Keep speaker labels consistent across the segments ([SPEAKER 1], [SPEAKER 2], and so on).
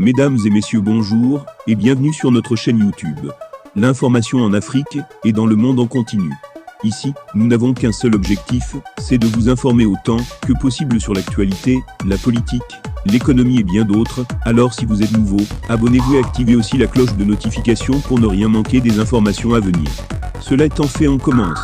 [SPEAKER 1] Mesdames et messieurs, bonjour et bienvenue sur notre chaîne YouTube. L'information en Afrique et dans le monde en continu. Ici, nous n'avons qu'un seul objectif, c'est de vous informer autant que possible sur l'actualité, la politique, l'économie et bien d'autres. Alors si vous êtes nouveau, abonnez-vous et activez aussi la cloche de notification pour ne rien manquer des informations à venir. Cela étant fait, on commence.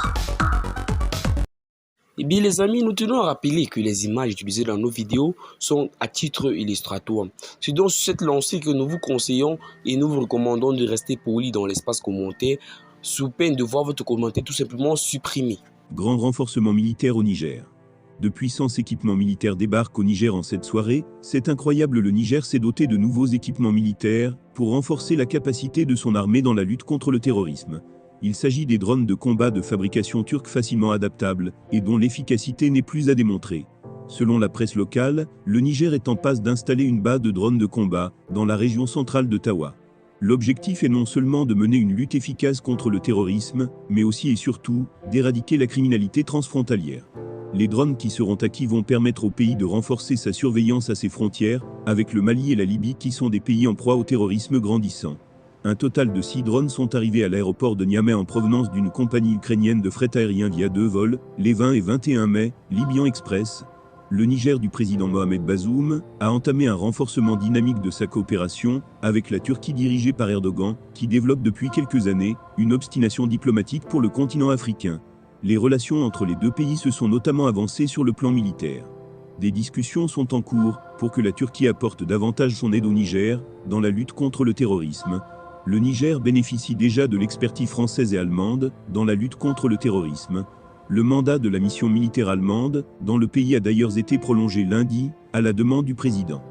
[SPEAKER 2] Eh bien les amis, nous tenons à rappeler que les images utilisées dans nos vidéos sont à titre illustratoire. C'est donc sur cette lancée que nous vous conseillons et nous vous recommandons de rester poli dans l'espace commentaire sous peine de voir votre commentaire tout simplement supprimé.
[SPEAKER 1] Grand renforcement militaire au Niger. De puissants équipements militaires débarquent au Niger en cette soirée. C'est incroyable, le Niger s'est doté de nouveaux équipements militaires pour renforcer la capacité de son armée dans la lutte contre le terrorisme. Il s'agit des drones de combat de fabrication turque facilement adaptables et dont l'efficacité n'est plus à démontrer. Selon la presse locale, le Niger est en passe d'installer une base de drones de combat dans la région centrale de Tawa. L'objectif est non seulement de mener une lutte efficace contre le terrorisme, mais aussi et surtout d'éradiquer la criminalité transfrontalière. Les drones qui seront acquis vont permettre au pays de renforcer sa surveillance à ses frontières, avec le Mali et la Libye qui sont des pays en proie au terrorisme grandissant. Un total de 6 drones sont arrivés à l'aéroport de Niamey en provenance d'une compagnie ukrainienne de fret aérien via 2 vols, les 20 et 21 mai, Libyan Express. Le Niger du président Mohamed Bazoum a entamé un renforcement dynamique de sa coopération avec la Turquie dirigée par Erdogan, qui développe depuis quelques années une obstination diplomatique pour le continent africain. Les relations entre les deux pays se sont notamment avancées sur le plan militaire. Des discussions sont en cours pour que la Turquie apporte davantage son aide au Niger dans la lutte contre le terrorisme. Le Niger bénéficie déjà de l'expertise française et allemande dans la lutte contre le terrorisme. Le mandat de la mission militaire allemande dans le pays a d'ailleurs été prolongé lundi, à la demande du président.